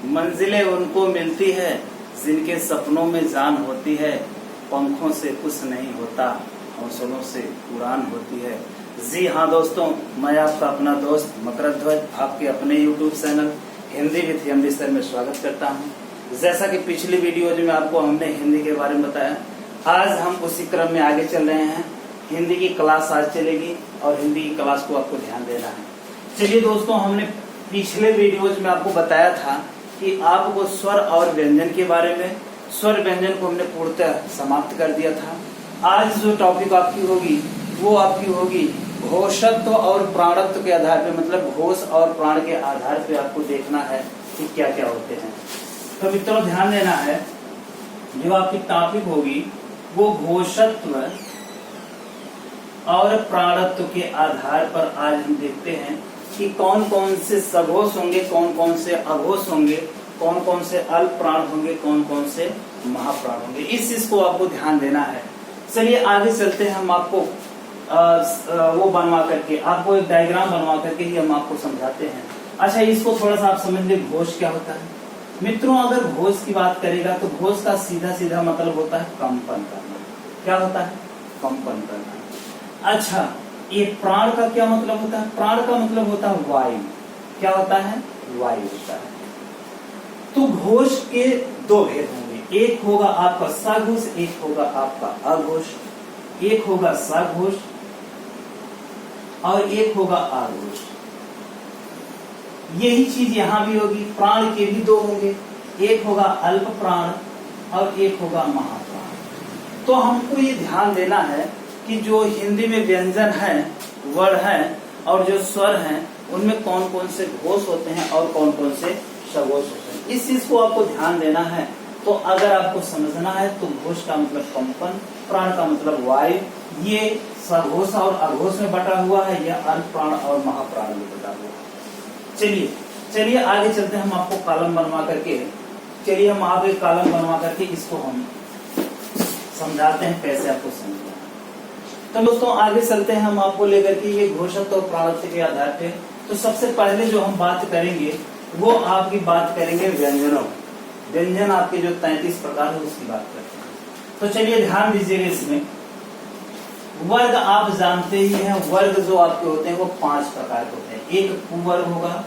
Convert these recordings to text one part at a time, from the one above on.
मंजिलें उनको मिलती है जिनके सपनों में जान होती है। पंखों से कुछ नहीं होता, हौसलों से उड़ान होती है। जी हाँ दोस्तों, मैं आपका अपना दोस्त मकरंद ध्वज आपके अपने YouTube channel Hindi with MD sir में स्वागत करता हूँ। जैसा कि पिछली वीडियो में आपको हमने हिंदी के बारे में बताया, आज हम उसी क्रम में आगे चल रहे हैं। हिंदी की क्लास आज चलेगी और हिंदी की क्लास को आपको ध्यान देना है। चलिए दोस्तों, हमने पिछले वीडियोज में आपको बताया था कि आपको स्वर और व्यंजन के बारे में, स्वर व्यंजन को हमने पूर्णतः समाप्त कर दिया था। आज जो टॉपिक आपकी होगी वो आपकी होगी घोषत्व और प्राणत्व के आधार पे, मतलब घोष और प्राण के आधार पे आपको देखना है कि क्या क्या होते हैं। तो मित्रों ध्यान देना है, जो आपकी टॉपिक होगी वो घोषत्व और प्राणत्व के आधार पर आज हम देखते हैं कि कौन कौन से सघोष होंगे, कौन कौन से अघोष होंगे, कौन कौन से अल्प प्राण होंगे, कौन कौन से महाप्राण होंगे। इस चीज को आपको ध्यान देना है। चलिए आगे चलते हैं, हम आपको वो बनवा करके, आपको एक डायग्राम बनवा करके ही हम आपको समझाते हैं। अच्छा, इसको थोड़ा सा आप समझ ले, घोष क्या होता है। मित्रों अगर घोष की बात करेगा तो घोष का सीधा सीधा मतलब होता है कंपन करना। क्या होता है? कंपन करना। अच्छा, ये प्राण का क्या मतलब होता है? प्राण का मतलब होता है वायु। क्या होता है? वायु होता है। तो घोष के दो भेद होंगे, एक होगा आपका सघोष, एक होगा आपका अघोष। एक होगा सघोष और एक होगा अघोष। यही चीज यहां भी होगी। प्राण के भी दो होंगे, एक होगा अल्प प्राण और एक होगा महाप्राण। तो हमको ये ध्यान देना है कि जो हिंदी में व्यंजन है, वर्ण है और जो स्वर हैं, उनमें कौन कौन से घोष होते हैं और कौन कौन से सघोष होते हैं। इस चीज को आपको ध्यान देना है। तो अगर आपको समझना है तो घोष का मतलब कंपन, प्राण का मतलब वायु, ये सघोष और अघोष में बटा हुआ है, यह अल्प प्राण और महाप्राण में बटा हुआ है। चलिए आगे चलते हैं, हम आपको कॉलम बनवा करके, चलिए हम आप एक कॉलम बनवा करके इसको हम समझाते हैं कैसे आपको समझना है। तो दोस्तों आगे चलते हैं, हम आपको लेकर के ये घोषत्व और प्राणत्व के आधार पे। तो सबसे पहले जो हम बात करेंगे वो आपकी बात करेंगे व्यंजनों। व्यंजन आपके जो 33 प्रकार है उसकी बात करते हैं। तो चलिए ध्यान दीजिएगा, इसमें वर्ग आप जानते ही हैं। वर्ग जो आपके होते हैं वो 5 प्रकार के होते हैं। एक कुवर्ग होगा,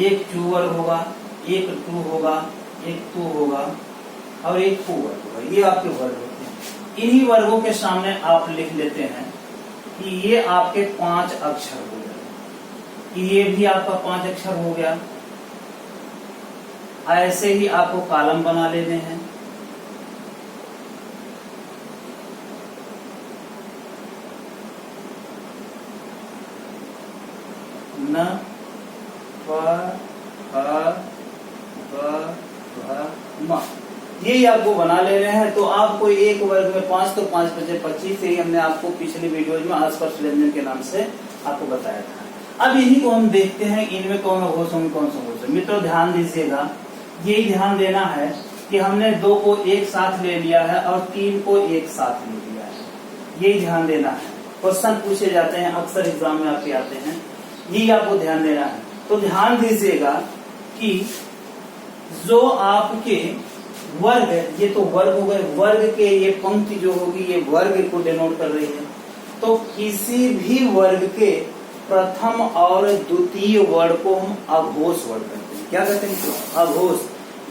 एक चुवर्ग होगा, एक टू होगा, एक तू होगा और एक कुवर्ग होगा। ये आपके वर्ग होते हैं। इन्हीं वर्गों के सामने आप लिख लेते हैं कि ये आपके 5 अक्षर हो गए। ये भी आपका 5 अक्षर हो गया। ऐसे ही आपको कॉलम बना लेने हैं। न प प ब म, यही आपको बना ले रहे हैं। तो आपको एक वर्ग में 5, तो 5 बचे 25। ही हमने आपको पिछली वीडियो में आसपास व्यंजन के नाम से आपको बताया था। अब यही को हम देखते हैं, इनमें कौन घोष होंगे, कौन सा घोष है। मित्रों ध्यान दीजिएगा, यही ध्यान देना है कि हमने 2 को एक साथ ले लिया है और 3 को एक साथ ले लिया है। यही ध्यान देना है। क्वेश्चन पूछे जाते हैं, अक्सर एग्जाम में आपके आते हैं, यही आपको ध्यान देना है। तो ध्यान दीजिएगा कि जो आपके वर्ग, ये तो वर्ग हो गए, वर्ग के ये पंक्ति जो होगी ये वर्ग को डिनोट कर रही है। तो किसी भी वर्ग के प्रथम और द्वितीय वर्ण को हम अघोष वर्ण कहते हैं। क्या कहते हैं? अघोष।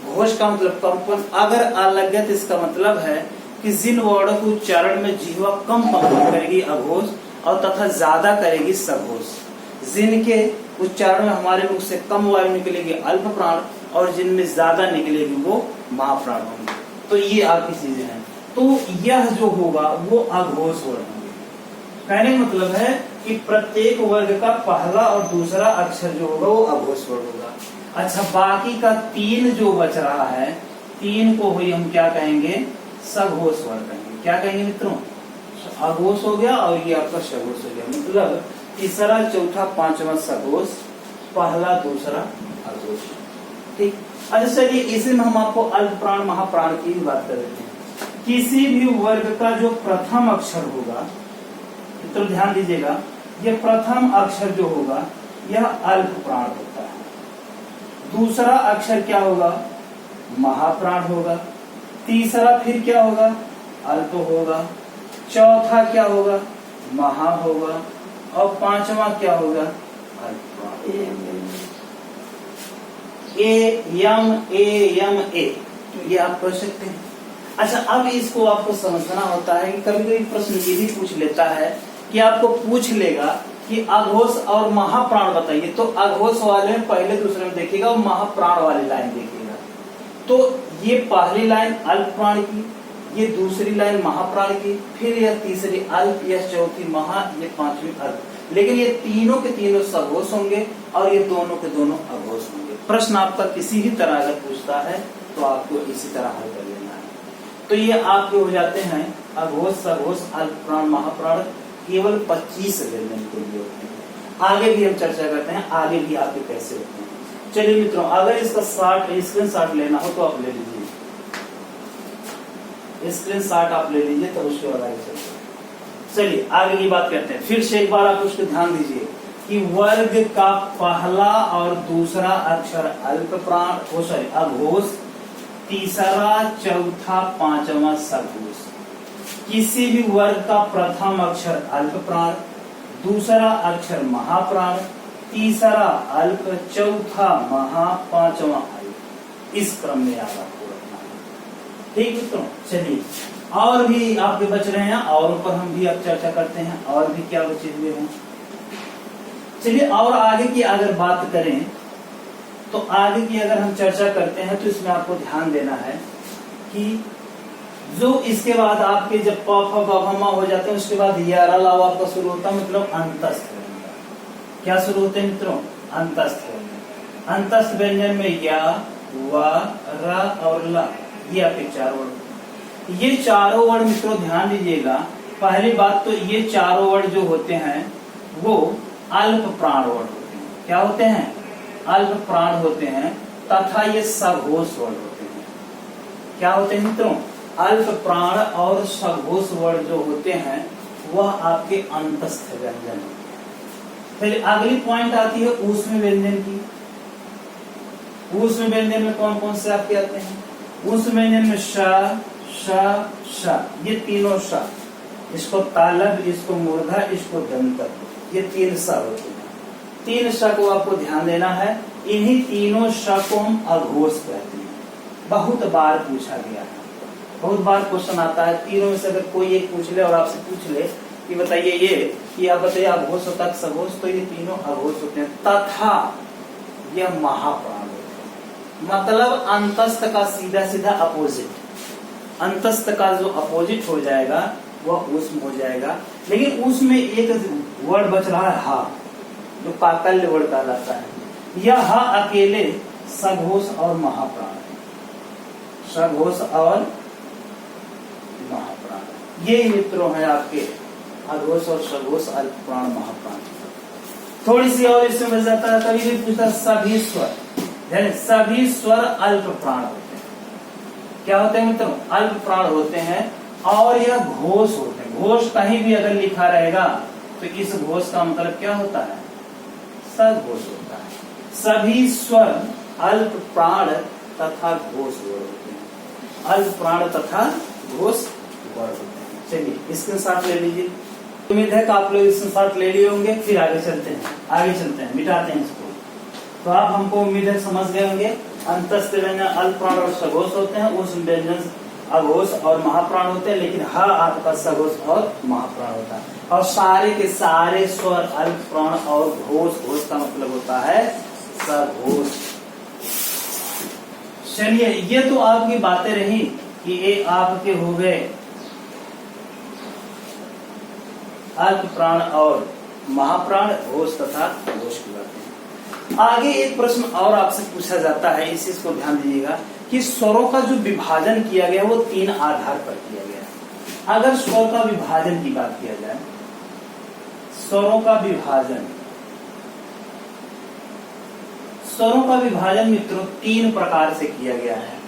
घोष का मतलब कंपन। अगर अलगत, इसका मतलब है कि जिन वर्णों के उच्चारण में जिह्वा कम कंपन करेगी अघोष और तथा ज्यादा करेगी सघोष। जिनके उच्चारण में हमारे मुख से कम वायु निकलेगी अल्प प्राण और जिनमें ज्यादा निकलेगी वो महाप्राण होंगे। तो ये आपकी चीजें हैं। तो यह जो होगा वो अघोष वर्ण होंगे। कहने का मतलब है कि प्रत्येक वर्ग का पहला और दूसरा अक्षर जो होगा वो अघोष वर्ण होगा। अच्छा, बाकी का 3 जो बच रहा है, 3 को हुई हम क्या कहेंगे? सघोष वर्ण कहेंगे। क्या कहेंगे मित्रों? अघोष हो गया और ये आपका सघोष हो गया। मतलब तीसरा, चौथा, पांचवा सघोष, पहला, दूसरा अघोष। ठीक। अच्छा चलिए, इसी में हम आपको अल्प प्राण महाप्राण की बात कर रहे हैं। किसी भी वर्ग का जो प्रथम अक्षर होगा, तो ध्यान दीजिएगा, ये प्रथम अक्षर जो होगा यह अल्प प्राण होता है। दूसरा अक्षर क्या होगा, महाप्राण होगा। तीसरा फिर क्या होगा, अल्प होगा। चौथा क्या होगा, महा होगा। और पांचवा क्या होगा, अल्प। ए यम ए, ये आप कर सकते हैं। अच्छा, अब इसको आपको समझना होता है कि कभी कभी प्रश्न ये भी पूछ लेता है कि आपको पूछ लेगा कि अघोष और महाप्राण बताइए, तो अघोष वाले में पहले दूसरे में देखिएगा और महाप्राण वाली लाइन देखिएगा। तो ये पहली लाइन अल्प प्राण की, ये दूसरी लाइन महाप्राण की, फिर यह तीसरी अल्प, यह चौथी महा, ये पांचवी अल्प। लेकिन ये तीनों के तीनों सघोष होंगे और ये दोनों के दोनों अघोष होंगे। प्रश्न आपका किसी भी तरह अगर पूछता है तो आपको इसी तरह हल कर लेना है। तो ये आपके हो जाते हैं अघोष, सघोष, अल्प प्राण, महाप्राण, केवल 25 व्यंजन के लिए होते हैं। आगे भी हम चर्चा करते हैं, आगे भी आपके कैसे होते हैं। चलिए मित्रों, अगर इसका स्क्रीनशॉट लेना हो तो आप ले लीजिए, स्क्रीनशॉट आप ले लीजिए, तो उसके बाद आगे चलते हैं। चलिए आगे की बात करते हैं। फिर से एक बार आप उसको ध्यान दीजिए कि वर्ग का पहला और दूसरा अक्षर अल्प प्राण अघोष, तीसरा चौथा पांचवा सघोष। किसी भी वर्ग का प्रथम अक्षर अल्प प्राण, दूसरा अक्षर महाप्राण, तीसरा अल्प, चौथा महा, पांचवा अल्प। इस क्रम में याद आपको रखना है। ठीक है, तो चलिए और भी आपके बच रहे हैं, और पर हम भी अब चर्चा करते हैं, और भी क्या बचे हुए हैं। चलिए और आगे की अगर बात करें तो आगे की अगर हम चर्चा करते हैं तो इसमें आपको ध्यान देना है कि जो इसके बाद आपके जब प फ ब भ म हो जाते हैं, उसके बाद य र ल व आपका शुरू होता है, मतलब अंतस्थ व्यंजन। क्या शुरू होते हैं मित्रों, अंतस्थ व्यंजन। अंतस्थ व्यंजन में या, व, र और ल, ये आपके चारों वर्ण। ये चारों वर्ण मित्रों ध्यान दीजिएगा, पहली बात तो ये चारों वर्ण जो होते हैं वो अल्प प्राण वर्ण होते हैं। क्या होते हैं, अल्प प्राण होते हैं, तथा ये सघोष वर्ण होते हैं। क्या होते हैं मित्रों, अल्प प्राण और सघोष वर्ण जो होते हैं वह आपके अंतस्थ व्यंजन होते हैं। फिर अगली पॉइंट आती है ऊष्म व्यंजन की। ऊष्म व्यंजन में कौन कौन से आपके आते हैं, ऊष्म व्यंजन में श, श, श, ये तीनों श, इसको तालब, इसको मूर्धा, इसको दंत, ये तीन स होते हैं। तीन श को आपको ध्यान देना है। इन्हीं तीनों श को हम अघोष कहते हैं। बहुत बार पूछा गया है, बहुत बार क्वेश्चन आता है। तीनों में से अगर कोई एक पूछ ले और आपसे पूछ ले कि बताइए ये, कि आप बताइए अघोष होता है सघोष, तो ये तीनों अघोष होते हैं, तथा यह महाप्राण होते हैं। मतलब अंतस्थ का सीधा सीधा अपोजिट, अंतस्थ का जो अपोजिट हो जाएगा वह ऊष्म हो जाएगा। लेकिन उसमें एक वर्ड बच रहा है हा, जो काकल्य वर्ड कहलाता है। यह हा अकेले सघोष और महाप्राण है, सघोष और महाप्राण। ये मित्रों है आपके अघोष और सघोष, अल्प प्राण, महाप्राण। थोड़ी सी और इसमें मिल जाता है, कभी भी पूछता सभी स्वर, सभी स्वर अल्प प्राण होते हैं। क्या होते हैं मित्रों, अल्प प्राण होते हैं और यह घोष होते हैं। घोष कहीं भी अगर लिखा रहेगा तो इस घोष का मतलब क्या होता है, सघोष होता है। सभी स्वर अल्प प्राण तथा घोष वर्ण होते हैं, अल्प प्राण तथा घोष वर्ण होते हैं। चलिए इसके साथ ले लीजिए। उम्मीद है कि आप लोग इसके साथ ले लिए होंगे। फिर आगे चलते हैं, मिटाते हैं इसको। तो आप हमको उम्मीद है समझ गए होंगे। अंतस्थ व्यंजन अल्प प्राण और सघोष होते हैं, उस व्यंजन अघोष और महाप्राण होते हैं, लेकिन ह आपका सघोष और महाप्राण होता है। और सारे के सारे स्वर अल्प प्राण और घोष, घोष का मतलब होता है सघोष। चलिए ये तो आपकी बातें रही कि ये आपके हो गए अल्प प्राण और महाप्राण, घोष तथा घोष की बातें। आगे एक प्रश्न और आपसे पूछा जाता है, इस चीज को ध्यान दीजिएगा कि स्वरों का जो विभाजन किया गया वो 3 आधार पर किया गया है। अगर स्वर का विभाजन की बात किया जाए, स्वरों का विभाजन, स्वरों का विभाजन मित्रों 3 प्रकार से किया गया है।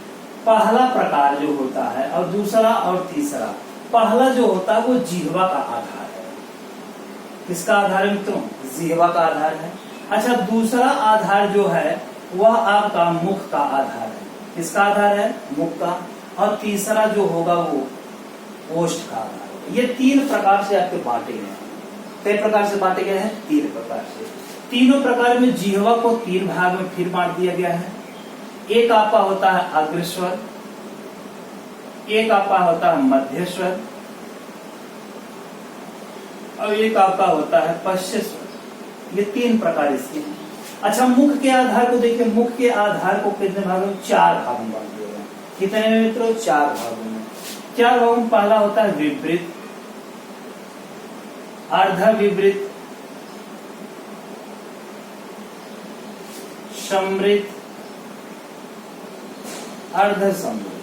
पहला प्रकार जो होता है और दूसरा और तीसरा। पहला जो होता है वो जिह्वा का आधार है। किसका आधार है मित्रों, जिह्वा का आधार है। अच्छा, दूसरा आधार जो है वह आपका मुख का आधार है। किसका आधार है? मुख का। और तीसरा जो होगा वो ओष्ठ का आधार होगा। ये 3 प्रकार से आपके बांटे गए हैं। कई प्रकार से बांटे गए हैं? 3 प्रकार से। तीनों प्रकार में जिह्वा को 3 भाग में फिर बांट दिया गया है। एक आपका होता है अग्रस्वर, एक आपका होता है मध्य स्वर, और एक आपका होता है पश्च स्वर। ये 3 प्रकार इसके हैं। अच्छा, मुख के आधार को देखिए। मुख के आधार को कितने भागों में? 4 भागों में बांट दिया गया। कितने में मित्रों? 4 भागों में। 4 भागों में पहला होता है विवृत, अर्ध विवृत, समृत, अर्ध समृत।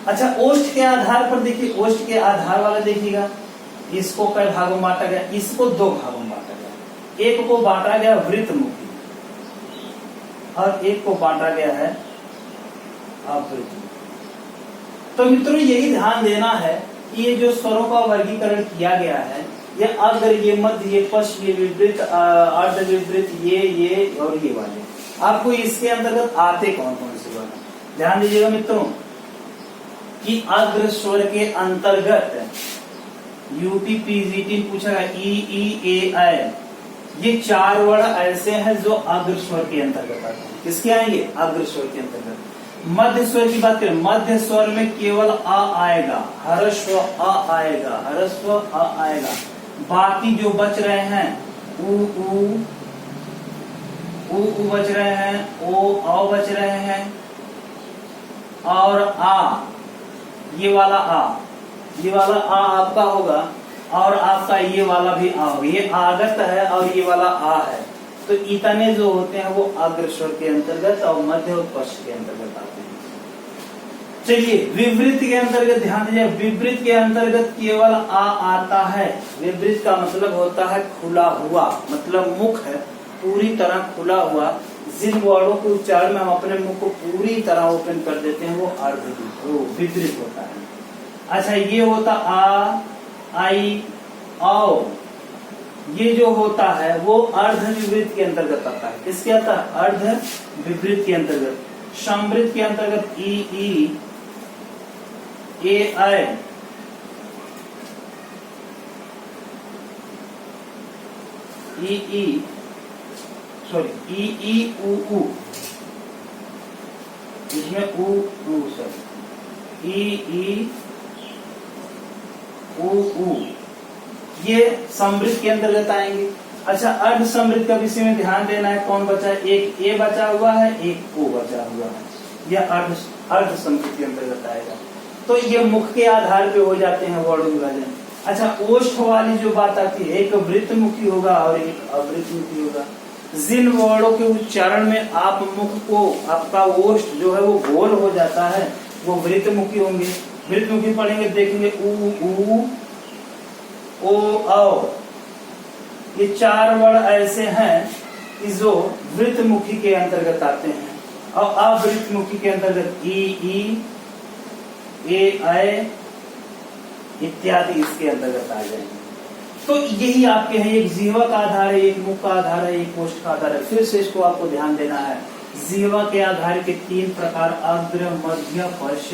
अच्छा, ओष्ठ के आधार पर देखिए। ओष्ठ के आधार वाला देखिएगा, इसको कई भागों में बांटा गया? इसको 2 भागों में बांटा गया। एक को बांटा गया वृत्तमुखी और एक को बांटा गया है अवृत्तमुखी। तो मित्रों, यही ध्यान देना है कि ये जो स्वरों का वर्गीकरण किया गया है, ये अग्र, ये मध्य, ये पश्च, ये विवृत, अर्ध विवृत, ये और ये वाले, आपको इसके अंतर्गत आते कौन कौन से वर्ण? ध्यान दीजिएगा मित्रों कि अग्र स्वर के अंतर्गत यूपी पीजीटी पूछा गया ई, ये 4 वर्ण ऐसे हैं जो अग्र स्वर के अंतर्गत आते हैं। किसके आएंगे? अग्र स्वर के अंतर्गत। मध्य स्वर की बात करें, मध्य स्वर में केवल आ आएगा, ह्रस्व आ आएगा, ह्रस्व आ आएगा। बाकी जो बच रहे हैं ऊ बच रहे हैं, ओ बच रहे हैं, और आ, ये वाला आ आपका होगा, और आपका ये वाला भी आ होगा। ये आगत है और ये वाला आ है। तो इतने जो होते हैं वो अग्र स्वर के अंतर्गत और मध्य और पश्च के अंतर्गत आते हैं। चलिए, विवृत के अंतर्गत ध्यान दीजिए। विवृत के अंतर्गत केवल आ आता है। विवृत का मतलब होता है खुला हुआ, मतलब मुख है पूरी तरह खुला हुआ। जिन वर्णों के उच्चारण में हम अपने मुख को पूरी तरह ओपन कर देते हैं वो विवृत होता है। अच्छा, ये होता आ, आई, आओ, ये जो होता है वो अर्ध विवृत के अंतर्गत आता है। किसके आता है? अर्ध विवृत के अंतर्गत। समृत के अंतर्गत ई, ए, आई, ई, ऊ, इसमें ऊ सॉरी, ई, ऊ, ये समृद्ध के अंतर्गत आएंगे। अच्छा, अर्ध समृद्ध का विषय में ध्यान देना है। कौन बचा है? एक ए बचा हुआ है, एक ओ बचा हुआ है। यह अर्ध समृद्ध के अंतर्गत आएगा। तो ये मुख के आधार पे हो जाते हैं वर्ण विभाजन। अच्छा, ओष्ठ वाली जो बात आती है, एक वृत्तमुखी होगा और एक अवृत्तमुखी होगा। जिन वर्णों के उच्चारण में आप मुख को, आपका ओष्ठ जो है वो गोल हो जाता है, वो वृत्तमुखी होंगे। वृत्तमुखी पढ़ेंगे, देखेंगे ऊ, ओ, औ। ये 4 वर्ण ऐसे हैं कि जो वृत्तमुखी के अंतर्गत आते हैं, और अवृत्तमुखी के अंतर्गत ई, ए, ऐ इत्यादि इसके अंतर्गत आ जाएंगे। तो यही आपके हैं, एक जिह्वा का आधार है, एक मुख का आधार है, एक ओष्ठ का आधार है। फिर से इसको आपको ध्यान देना है। जिह्वा के आधार के 3 प्रकार, अग्र, मध्य, पश्च।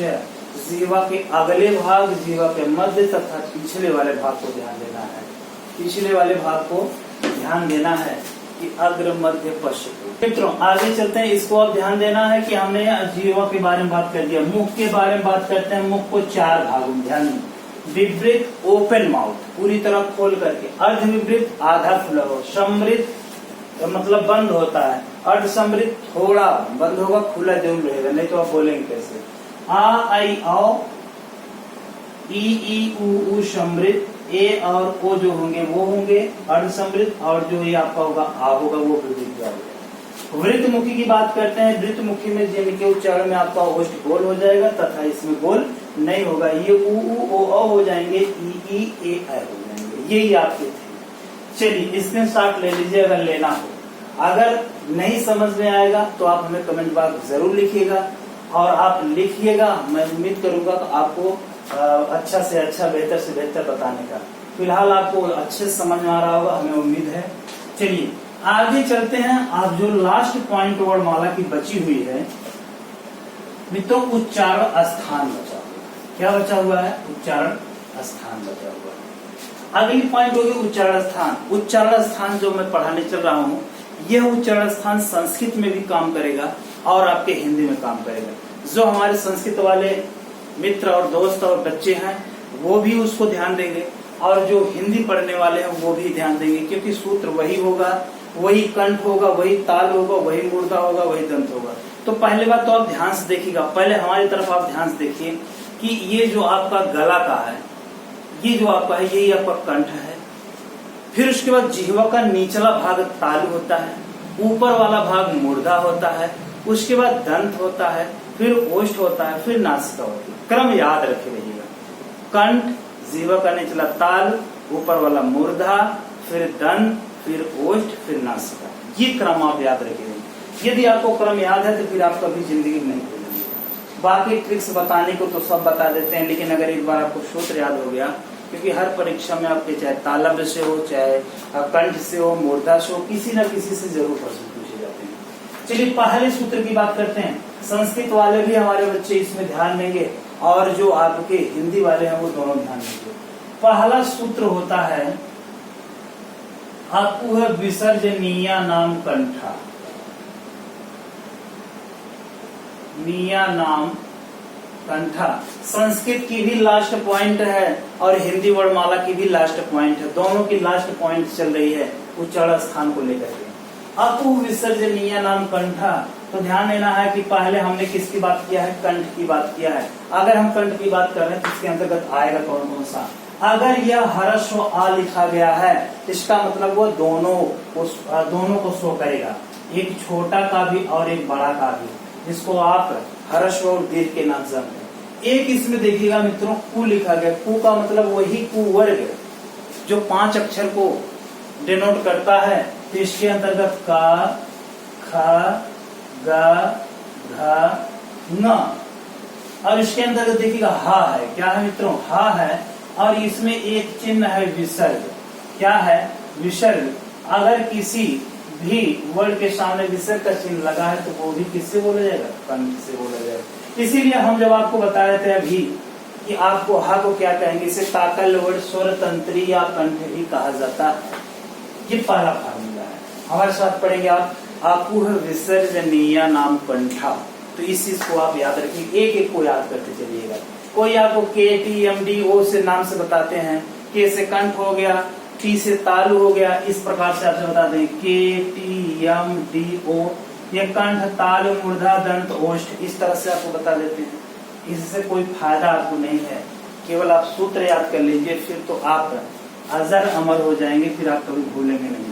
जिह्वा के अगले भाग, जिह्वा के मध्य तथा पिछले वाले भाग को ध्यान देना है। पिछले वाले भाग को ध्यान देना है कि अग्र, मध्य, पश्च। मित्रों, आगे चलते हैं। इसको अब ध्यान देना है कि हमने जिह्वा के बारे में बात कर दिया। मुख के बारे में बात करते हैं। मुख को 4 भागों में ध्यान दें। विवृत, ओपन माउथ, पूरी तरह खोल करके। अर्ध विवृत, आधा खुला हो। समृत मतलब बंद होता है। अर्ध समृत थोड़ा बंद होगा, खुला जरूर रहेगा, नहीं तो आप बोलेंगे कैसे? आ, आई, आओ, ई, ऊ, समृत। ए और ओ जो होंगे वो होंगे अर्ध समृत, और जो ये आपका होगा आ होगा वो विवृत होगा। वृत्तमुखी की बात करते हैं। वृत्तमुखी में जिनके उच्चारण में आपका ओष्ठ गोल हो जाएगा तथा इसमें गोल नहीं होगा। ये ऊ, ओ हो जाएंगे, ई, ए, ऐ हो जाएंगे। यही आपके थे। चलिए, स्क्रीनशॉट ले लीजिए अगर लेना हो। अगर नहीं समझ में आएगा तो आप हमें कमेंट बॉक्स जरूर लिखिएगा, और आप लिखिएगा, मैं उम्मीद करूंगा तो आपको अच्छा से अच्छा, बेहतर से बेहतर बताने का। फिलहाल आपको अच्छे से समझ में आ रहा होगा, हमें उम्मीद है। चलिए आगे चलते हैं। आप जो लास्ट पॉइंट वर्णमाला की बची हुई है मित्रों, उच्चारण स्थान बचा हुआ है। क्या बचा हुआ है? उच्चारण स्थान बचा हुआ है। अगली पॉइंट होगी उच्चारण स्थान। उच्चारण स्थान जो मैं पढ़ाने चल रहा हूँ, यह उच्चारण स्थान संस्कृत में भी काम करेगा और आपके हिंदी में काम करेगा। जो हमारे संस्कृत वाले मित्र और दोस्त और बच्चे हैं वो भी उसको ध्यान देंगे, और जो हिंदी पढ़ने वाले हैं वो भी ध्यान देंगे, क्योंकि सूत्र वही होगा, वही कंठ होगा, वही ताल होगा, वही मूर्धा होगा, वही दंत होगा। तो पहले बात तो आप ध्यान से देखिएगा, पहले हमारी तरफ आप ध्यान से देखिए कि ये जो आपका गला का है, ये जो आपका है, यही आपका कंठ है। फिर उसके बाद जिह्वा का निचला भाग तालु होता है, ऊपर वाला भाग मूर्धा होता है, उसके बाद दंत होता है, फिर ओष्ठ होता है, फिर नासिका होती है। क्रम याद रखे रहिएगा, कंठ, जिह्वा का निचला ताल, ऊपर वाला मूर्धा, फिर दंत, फिर ओष्ठ, फिर नासिका। ये क्रम आप याद रखिएगा। यदि आपको क्रम याद है तो फिर आप कभी जिंदगी में नहीं भूलेंगे। बाकी ट्रिक्स बताने को तो सब बता देते हैं, लेकिन अगर एक बार आपको सूत्र याद हो गया, क्योंकि हर परीक्षा में आपके चाहे तालव्य से हो, चाहे कंठ से हो, मूर्धा से हो, किसी न किसी से जरूर प्रश्न पूछे जाते हैं। चलिए पहले सूत्र की बात करते हैं। संस्कृत वाले भी हमारे बच्चे इसमें ध्यान देंगे और जो आपके हिंदी वाले हैं वो दोनों ध्यान देंगे। पहला सूत्र होता है अकुह विसर्जनीय नाम कंठा। निया नाम कंठा संस्कृत की भी लास्ट पॉइंट है और हिंदी वर्णमाला की भी लास्ट पॉइंट है, दोनों की लास्ट पॉइंट चल रही है उच्चारण स्थान को लेकर के। अकु विसर्जनीय नाम कंठा, तो ध्यान देना है कि पहले हमने किसकी बात किया है? कंठ की बात किया है। अगर हम कंठ की बात कर रहे हैं तो इसके अंतर्गत आएगा कौन कौन सा? अगर यह ह्रस्व आ लिखा गया है, इसका मतलब वो दोनों को शो करेगा, एक छोटा का भी और एक बड़ा का भी, जिसको आप ह्रस्व और दीर्घ के नाम से जानते हैं। एक इसमें देखिएगा मित्रों कु लिखा गया, कु का मतलब वही कुवर्ग जो 5 अक्षर को डिनोट करता है। तो इसके अंतर्गत का, ख, ग, घ, न, और इसके अंतर्गत देखिएगा हा है। क्या है मित्रों? हा है, और इसमें एक चिन्ह है विसर्ग। क्या है? विसर्ग। अगर किसी भी वर्ड के सामने विसर्ग का चिन्ह लगा है तो वो भी किससे बोला जाएगा? कंठ से बोला जाएगा। इसीलिए हम जब आपको बता रहे थे अभी कि आपको हा को क्या कहेंगे, इसे काकल वर्ड स्वर तंत्री या कंठ भी कहा जाता है। ये पहला फार्मूला है, हमारे साथ पढ़ेंगे आप। अकुह विसर्जनीय नाम कंठा, तो इस चीज को आप याद रखिए, एक एक को याद करते चलिएगा। कोई आपको के टी एम डी ओ से नाम से बताते हैं, के से कंठ हो गया, टी से तालु हो गया, इस प्रकार से आपसे बता दें के टी एम डी ओ, ये कंठ, तालु, मूर्धा, दंत, ओष्ठ, इस तरह से आपको बता देते हैं। इससे कोई फायदा आपको नहीं है, केवल आप सूत्र याद कर लीजिए, फिर तो आप अजर अमर हो जाएंगे, फिर आप कभी भूलेंगे नहीं।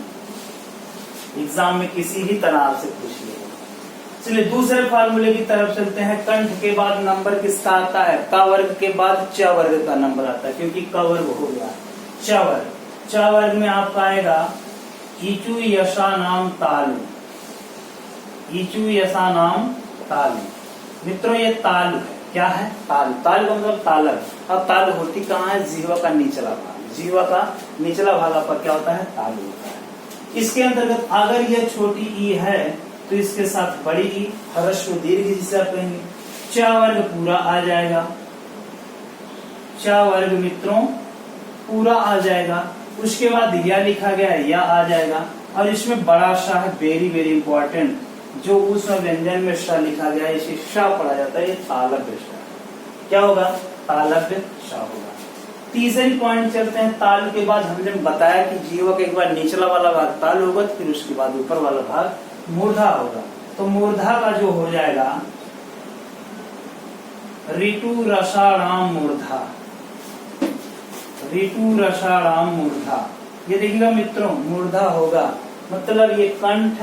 एग्जाम में किसी भी तरह आपसे पूछ लिएगा। चलिए दूसरे फार्मूले की तरफ चलते हैं। कंठ के बाद नंबर किसका आता है? क वर्ग के बाद च वर्ग का नंबर आता है, क्योंकि क वर्ग हो गया। च वर्ग, च वर्ग में आपका आएगा ईचु यशा नाम तालु। ईचु यशा नाम तालु। मित्रों ये तालु है। क्या है? तालु। तालु का मतलब तालव। अब तालु होती कहाँ है? जीवा का निचला भाग। जीवा का निचला भाग पर क्या होता है? तालु होता है। इसके अंतर्गत अगर यह छोटी ई है तो इसके साथ बड़ी ई, ह्रस्व दीर्घ जिसे आप कहेंगे। च वर्ग पूरा आ जाएगा, च वर्ग मित्रों पूरा आ जाएगा। उसके बाद या लिखा गया है, या आ जाएगा। और इसमें बड़ा सा है, वेरी वेरी इंपॉर्टेंट, जो उसमें व्यंजन में श लिखा गया है, इसे श पढ़ा जाता है, ये तालव्य श। क्या होगा? तालव्य श होगा। तीसरी पॉइंट चलते हैं। तालु के बाद हमने बताया कि जीवा का एक बार निचला वाला भाग तालु होगा, फिर उसके बाद ऊपर वाला भाग मूर्धा होगा। तो मूर्धा का जो हो जाएगा ऋतु रसाराम मूर्धा। ऋतु रसाराम मूर्धा, ये देखिएगा मित्रों मूर्धा होगा, मतलब ये कंठ,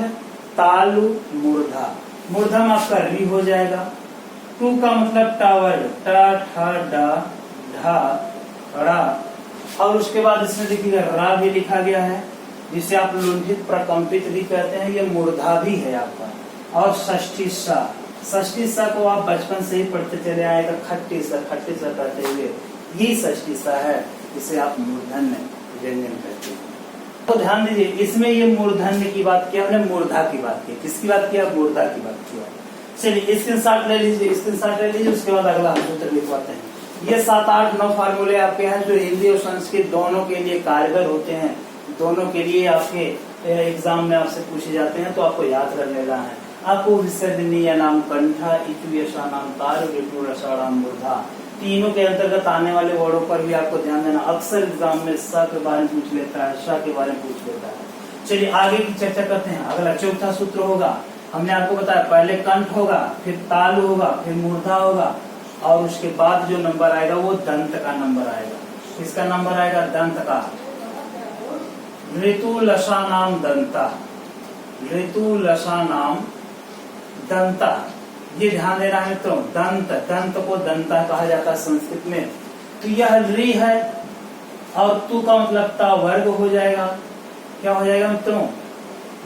तालु, मूर्धा। मूर्धा में आपका री हो जाएगा। टू का मतलब टावर, टा, ठा, डा, ढा, रा, और उसके बाद इसमें देखिएगा रा भी लिखा गया है, जिसे आप लुंठित प्रकंपित भी कहते हैं, ये मूर्धा भी है आपका। और षष्ठी सा, षष्ठी सा को आप बचपन से ही पढ़ते चले आएगा, खट्टी सा कहते हुए, ये षष्ठी सा है, इसे आप मूर्धन्य व्यंजन कहते हैं। तो ध्यान दीजिए, इसमें ये मूर्धन्य की बात किया हमने, मूर्धा की बात की। किसकी बात किया? मूर्धा की बात किया। चलिए स्क्रीनशॉट ले लीजिए, स्क्रीनशॉट ले लीजिए, उसके बाद अगला हम सूत्र लिखवाते हैं। ये 7, 8, 9 फार्मूले आपके हैं जो हिंदी और संस्कृत दोनों के लिए कारगर होते हैं, दोनों के लिए आपके एग्जाम में आपसे पूछे जाते हैं, तो आपको याद कर लेना है। आपको विसर्जनीय नाम कंठा, इचु यशा नाम तार, ऋतु रसा नाम मूर्धा, तीनों के अंतर्गत आने वाले वर्डों पर भी आपको ध्यान देना। अक्सर एग्जाम में स के बारे में पूछ लेता है, श के बारे में पूछ लेता है। चलिए आगे की चर्चा करते हैं। अगला चौथा सूत्र होगा, हमने आपको बताया पहले कंठ होगा, फिर तालु होगा, फिर मूर्धा होगा, और उसके बाद जो नंबर आएगा वो दंत का नंबर आएगा। किसका नंबर आएगा? दंत का। ऋतु लसा नाम दंता, ऋतु लसा नाम दंता, ये ध्यान देना है मित्रों। दंत, दंत को दंता कहा जाता है संस्कृत में। तो यह री है और तू का मतलब ता वर्ग हो जाएगा। क्या हो जाएगा मित्रों?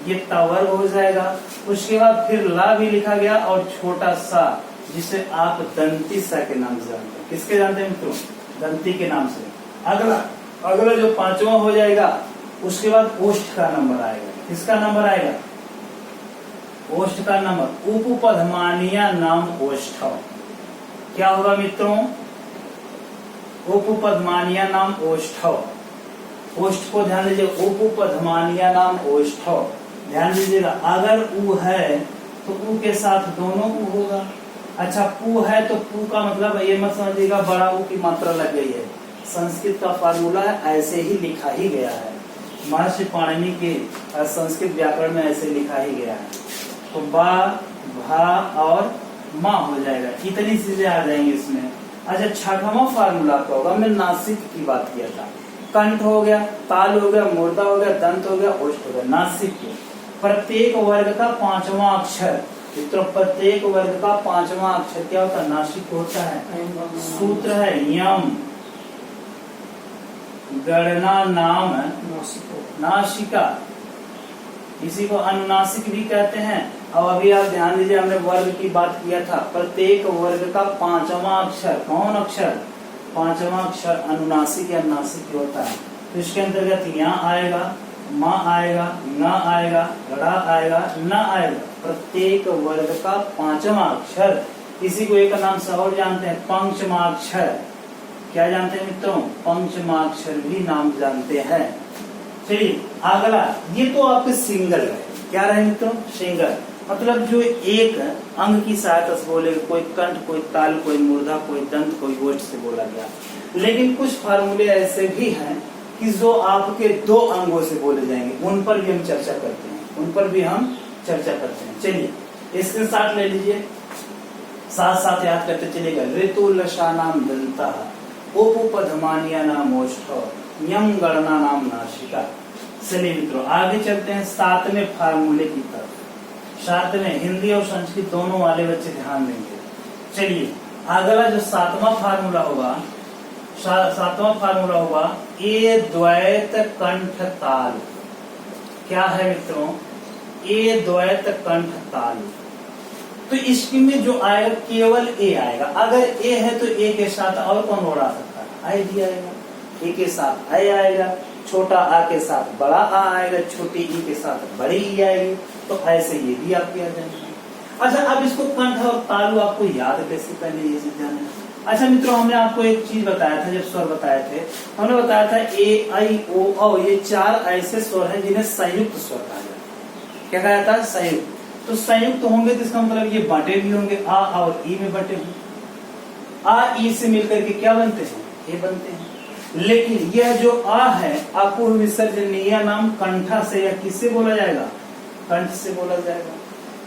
ये ता वर्ग हो जाएगा। उसके बाद फिर ला भी लिखा गया और छोटा सा, जिसे आप दंती सा के नाम से जानते हैं। किसके जानते हैं मित्रों? दंती के नाम से। अगला जो पांचवा हो जाएगा, उसके बाद ओष्ठ का नंबर आएगा। किसका नंबर आएगा? ओष्ठ का नंबर। उपपदमानिया नाम ओष्ठ। क्या होगा मित्रों? उपपदमानिया नाम ओष्ठ। ओष्ठ को ध्यान दीजिए, उपपदमानिया नाम ओष्ठ। ध्यान दीजिएगा, अगर उ है तो उ के साथ दोनों उ होगा। अच्छा, पू है तो पू का मतलब ये मत समझिएगा बड़ा उ की मात्रा लग गई है। संस्कृत का फार्मूला है, ऐसे ही लिखा ही गया है। महर्षि पाणिनि के संस्कृत व्याकरण में ऐसे लिखा ही गया है। तो बा, भा और माँ हो जाएगा। इतनी चीजें आ जाएंगी इसमें। अच्छा, छठवां फार्मूला क्या होगा? हमने नासिक की बात किया था। कंठ हो गया, ताल हो गया, मूर्धा हो गया, दंत हो गया, ओष्ठ हो गया। नासिक प्रत्येक वर्ग का 5वां अक्षर, तो प्रत्येक वर्ग का 5वां अक्षर क्या होता है? नासिक होता है। सूत्र है यम गणना नाम नासिका, इसी को अनुनासिक भी कहते हैं। अब अभी आप ध्यान दीजिए, हमने वर्ग की बात किया था। प्रत्येक वर्ग का 5वां अक्षर, कौन अक्षर? 5वां अक्षर अनुनासिक या नासिक होता है। तो इसके अंतर्गत यहाँ आएगा, माँ आएगा, न आएगा, गड़ा आएगा, न आएगा। प्रत्येक वर्ग का 5वां अक्षर, इसी को एक नाम से और जानते हैं, पंचमाक्षर। क्या जानते हैं मित्रों? पंचमाक्षर भी नाम जानते हैं। चलिए अगला, ये तो आपके सिंगल है। क्या रहे मित्रों? सिंगल, मतलब जो एक अंग की सहायता से बोले, कोई कंठ, कोई ताल, कोई मूर्धा, कोई दंत, कोई ओष्ठ से बोला गया। लेकिन कुछ फार्मूले ऐसे भी हैं कि जो आपके 2 अंगों से बोले जाएंगे, उन पर भी हम चर्चा करते हैं। चलिए स्क्रीनशॉट ले लीजिए, साथ साथ याद करते चलेगा। ऋतु लसा नाम दंता, उपपदमानिया नाम ओष्ठ, यम गणना नाम नासिका। चलिए मित्रों आगे चलते हैं 7वें फार्मूले की तरफ। 7वें, हिंदी और संस्कृत दोनों वाले बच्चे ध्यान देंगे। चलिए अगला जो 7वां फार्मूला होगा, 7वां फार्मूला होगा ए द्वैत कंठ ताल। क्या है मित्रों? ए द्वैत कंठ ताल। तो इसकी में जो आएगा केवल ए आएगा। अगर ए है तो ए के साथ और कौन उड़ा सकता है? आई भी आएगा। ए के साथ आई आएगा, छोटा आ के साथ बड़ा आ आएगा, छोटी ई के साथ बड़ी ई आएगी। तो ऐसे ये भी आपके आ जाएंगे। अच्छा, अब इसको कंठ और तालु आपको याद कैसे करने, ये चीज जाना है। अच्छा मित्रों, हमने आपको एक चीज बताया था, जब स्वर बताए थे, हमने बताया था ए, आई, ओ, औ, ये 4 ऐसे स्वर हैं जिन्हें संयुक्त स्वर कहा जाता है। क्या कहा जाता है? संयुक्त। तो संयुक्त होंगे तो इसका मतलब ये बांटे भी होंगे, आ और ई में बटे होंगे। आ ई से मिलकर के क्या बनते हैं? ये बनते हैं। लेकिन यह जो आ है, अपूर्व विसर्जनीय नाम कंठा से या किससे बोला जाएगा? कंठ से बोला जाएगा।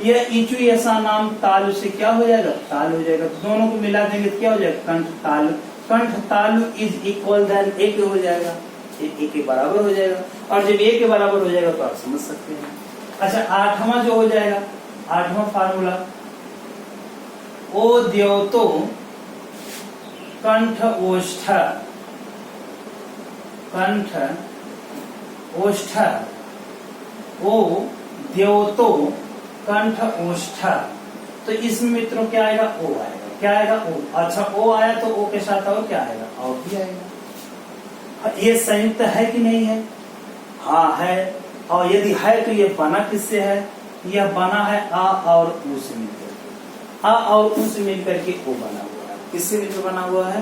यह इचु ऐसा नाम तालु से क्या हो जाएगा? ताल हो जाएगा। दोनों को मिला देंगे तो क्या हो जाएगा? कंठ तालु। कंठ तालु इज इक्वल देन ए के हो जाएगा, ए के बराबर हो जाएगा। और जब ए के बराबर हो जाएगा तो आप समझ सकते हैं। अच्छा, 8वां जो हो जाएगा, 8वां फार्मूला, ओ द्योतो कंठ ओष्ठ, कंठ ओष्ठ, ओ द्योतो कंठ ओष्ठ। तो इसमें मित्रों क्या आएगा? ओ आएगा। क्या आएगा? ओ। अच्छा, ओ आया तो ओ के साथ और क्या आएगा? और भी आएगा। ये संयुक्त है कि नहीं है? हाँ है, और यदि है तो ये बना किससे है? यह बना है आ और उ से मिलकर के। आ और उ से मिलकर के ओ बना हुआ है। किससे मिलकर बना हुआ है?